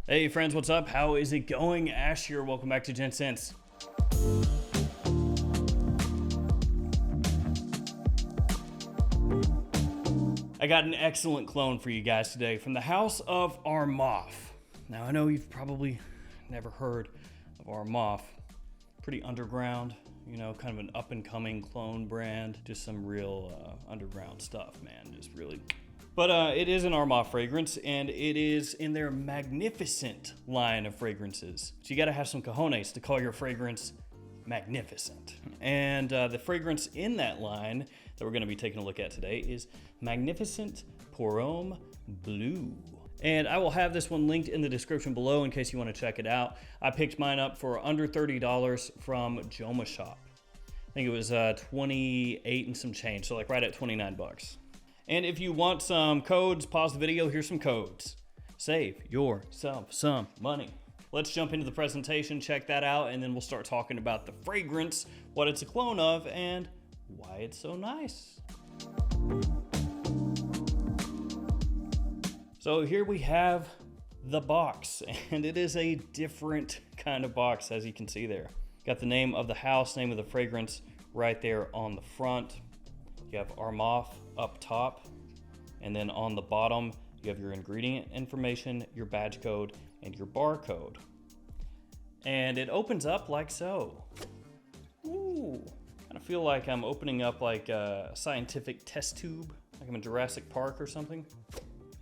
Hey friends, what's up? How is it going? Ash here. Welcome back to Gents. I got an excellent clone for you guys today from the house of Armaf. Now I know you've probably never heard of Armaf. Pretty underground, you know, kind of an up and coming clone brand. Just some real underground stuff, man. Just really. But it is an Armaf fragrance, and it is in their magnificent line of fragrances. So you gotta have some cojones to call your fragrance magnificent. And the fragrance in that line that we're gonna be taking a look at today is Magnificent Pour Homme Bleu. And I will have this one linked in the description below in case you wanna check it out. I picked mine up for under $30 from Joma Shop. I think it was 28 and some change, so like right at 29 bucks. And if you want some codes, pause the video, here's some codes. Save yourself some money. Let's jump into the presentation, check that out, and then we'll start talking about the fragrance, what it's a clone of, and why it's so nice. So here we have the box, and it is a different kind of box, as you can see there. Got the name of the house, name of the fragrance right there on the front. You have Armaf up top, and then on the bottom you have your ingredient information, your badge code, and your barcode. And it opens up like so. Ooh, kind of feel like I'm opening up like a scientific test tube, like I'm in Jurassic Park or something.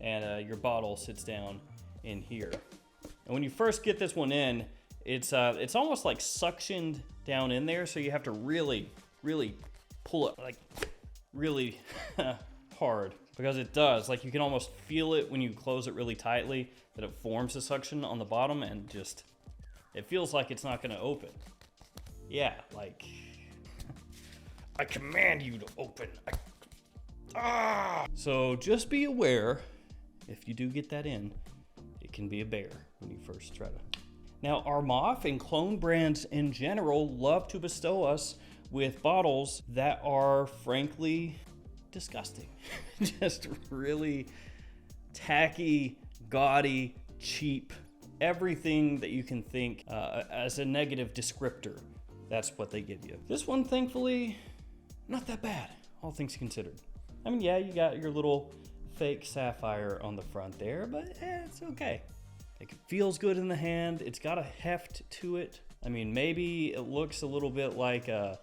And your bottle sits down in here. And when you first get this one in, it's almost like suctioned down in there, so you have to really pull it like really hard, because it does, like you can almost feel it when you close it really tightly, that it forms a suction on the bottom, and just it feels like it's not going to open. Yeah, like I command you to open. So just be aware, if you do get that in, it can be a bear when you first try to. Now Armaf and clone brands in general love to bestow us with bottles that are frankly disgusting. Just really tacky, gaudy, cheap, everything that you can think as a negative descriptor. That's what they give you. This one, thankfully, not that bad, all things considered. I mean, yeah, you got your little fake sapphire on the front there, but it's okay. It feels good in the hand. It's got a heft to it. I mean, maybe it looks a little bit like a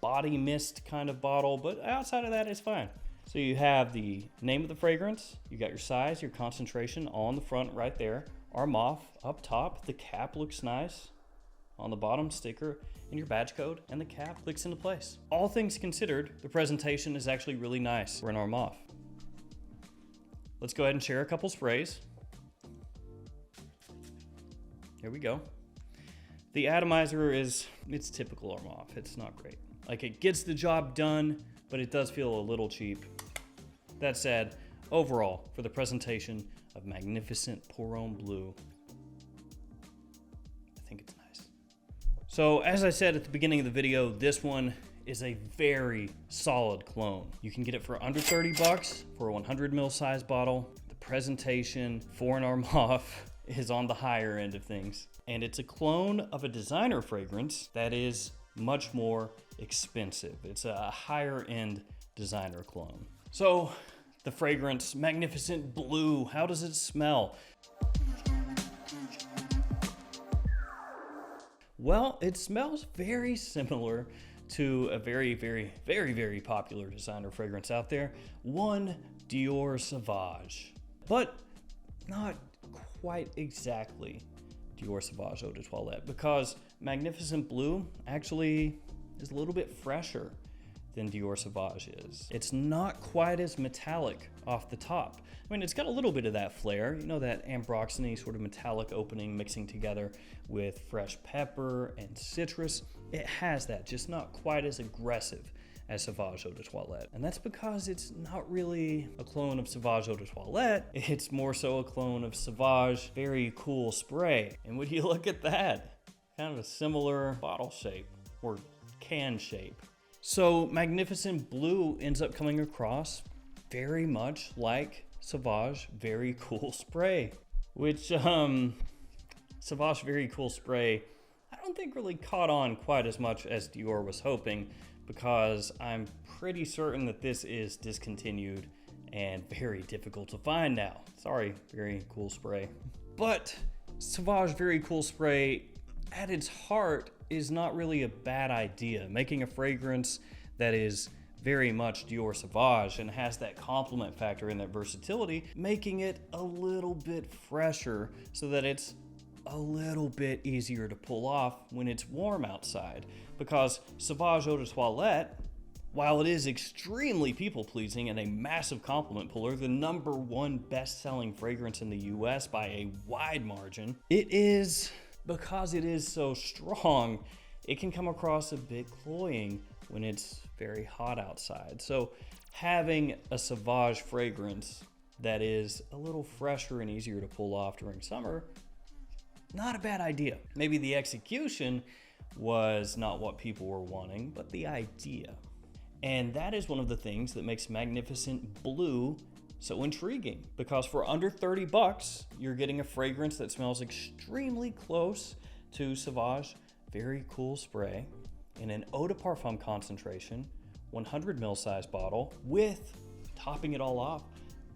body mist kind of bottle, but outside of that, it's fine. So you have the name of the fragrance, you got your size, your concentration on the front right there, Armaf up top, the cap looks nice, on the bottom sticker, and your badge code, and the cap clicks into place. All things considered, the presentation is actually really nice for an Armaf. Let's go ahead and share a couple sprays. Here we go. The atomizer it's typical Armaf. It's not great. Like, it gets the job done, but it does feel a little cheap. That said, overall, for the presentation of Magnificent Pour Homme Bleu, I think it's nice. So, as I said at the beginning of the video, this one is a very solid clone. You can get it for under 30 bucks for a 100 ml size bottle. The presentation for an Armaf is on the higher end of things. And it's a clone of a designer fragrance that is much more expensive. It's a higher end designer clone. So the fragrance, Magnificent Bleu, how does it smell? Well, it smells very similar to a very popular designer fragrance out there, one Dior Sauvage, but not quite exactly Dior Sauvage Eau de Toilette, because Magnificent Bleu actually is a little bit fresher than Dior Sauvage is. It's not quite as metallic off the top. I mean, it's got a little bit of that flair, you know, that ambroxany sort of metallic opening mixing together with fresh pepper and citrus. It has that, just not quite as aggressive as Sauvage Eau de Toilette. And that's because it's not really a clone of Sauvage Eau de Toilette, it's more so a clone of Sauvage Very Cool Spray. And would you look at that? Kind of a similar bottle shape, or can shape. So Magnificent Bleu ends up coming across very much like Sauvage Very Cool Spray. which Sauvage Very Cool Spray, I don't think really caught on quite as much as Dior was hoping, because I'm pretty certain that this is discontinued and very difficult to find now. Sorry, Very Cool Spray. But Sauvage Very Cool Spray, at its heart, is not really a bad idea. Making a fragrance that is very much Dior Sauvage and has that complement factor and that versatility, making it a little bit fresher so that it's a little bit easier to pull off when it's warm outside. Because Sauvage Eau de Toilette, while it is extremely people-pleasing and a massive compliment puller, the #1 best-selling fragrance in the US by a wide margin, because it is so strong, it can come across a bit cloying when it's very hot outside. So having a Sauvage fragrance that is a little fresher and easier to pull off during summer, not a bad idea. Maybe the execution was not what people were wanting, but the idea. And that is one of the things that makes Magnificent Blue so intriguing, because for under 30 bucks, you're getting a fragrance that smells extremely close to Sauvage Very Cool Spray in an eau de parfum concentration, 100 ml size bottle, with, topping it all off,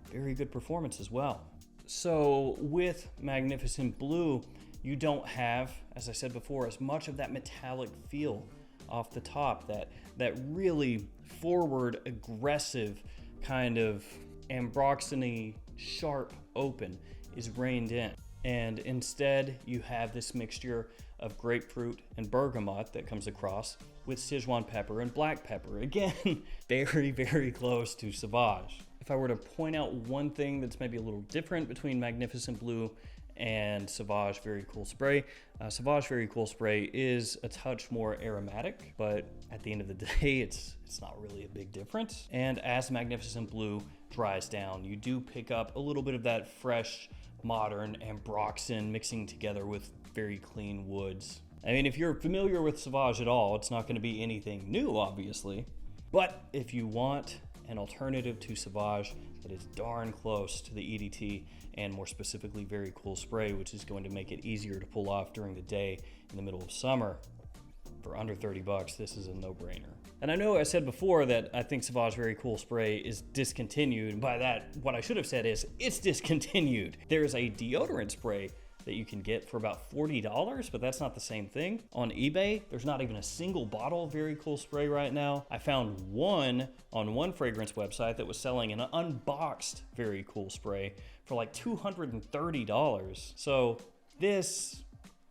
very good performance as well. So with Magnificent Blue, you don't have, as I said before, as much of that metallic feel off the top, that really forward, aggressive kind of ambroxany, sharp open is reined in. And instead, you have this mixture of grapefruit and bergamot that comes across with Sichuan pepper and black pepper. Again, very, very close to Sauvage. If I were to point out one thing that's maybe a little different between Magnificent Blue and Sauvage Very Cool Spray, Sauvage Very Cool Spray is a touch more aromatic, but at the end of the day, it's not really a big difference. And as Magnificent Blue dries down, you do pick up a little bit of that fresh, modern ambroxan mixing together with very clean woods. I mean, if you're familiar with Sauvage at all, it's not going to be anything new, obviously. But if you want an alternative to Sauvage that is darn close to the EDT, and more specifically Very Cool Spray, which is going to make it easier to pull off during the day in the middle of summer, for under 30 bucks, this is a no-brainer. And I know I said before that I think Sauvage Very Cool Spray is discontinued. By that, what I should have said is it's discontinued. There's a deodorant spray that you can get for about $40, but that's not the same thing. On eBay, there's not even a single bottle of Very Cool Spray right now. I found one on one fragrance website that was selling an unboxed Very Cool Spray for like $230. So this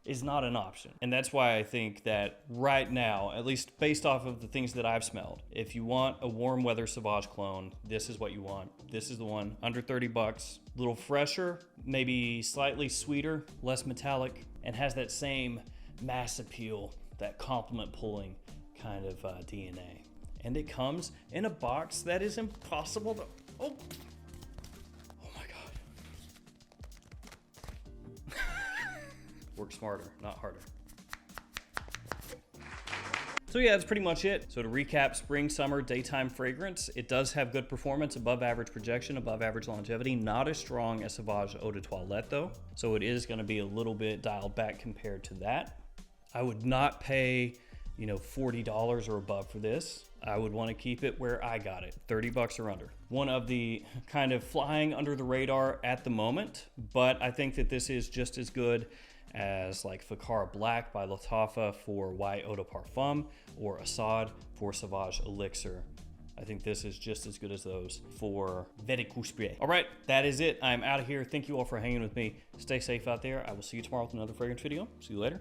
is not an option. And that's why I think that right now, at least based off of the things that I've smelled, if you want a warm weather Sauvage clone, this is what you want. This is the one, under 30 bucks, a little fresher, maybe slightly sweeter, less metallic, and has that same mass appeal, that compliment pulling kind of DNA. And it comes in a box that is impossible to, oh my God. Work smarter, not harder. So yeah, that's pretty much it. So to recap, spring, summer, daytime fragrance, it does have good performance, above average projection, above average longevity, not as strong as Sauvage Eau de Toilette though. So it is gonna be a little bit dialed back compared to that. I would not pay, $40 or above for this. I would wanna keep it where I got it, 30 bucks or under. One of the kind of flying under the radar at the moment, but I think that this is just as good as like Ficara Black by Lattafa for White Eau de Parfum, or Assad for Sauvage Elixir. I think this is just as good as those for Very Cool Spray. All right, that is it. I'm out of here. Thank you all for hanging with me. Stay safe out there. I will see you tomorrow with another fragrance video. See you later.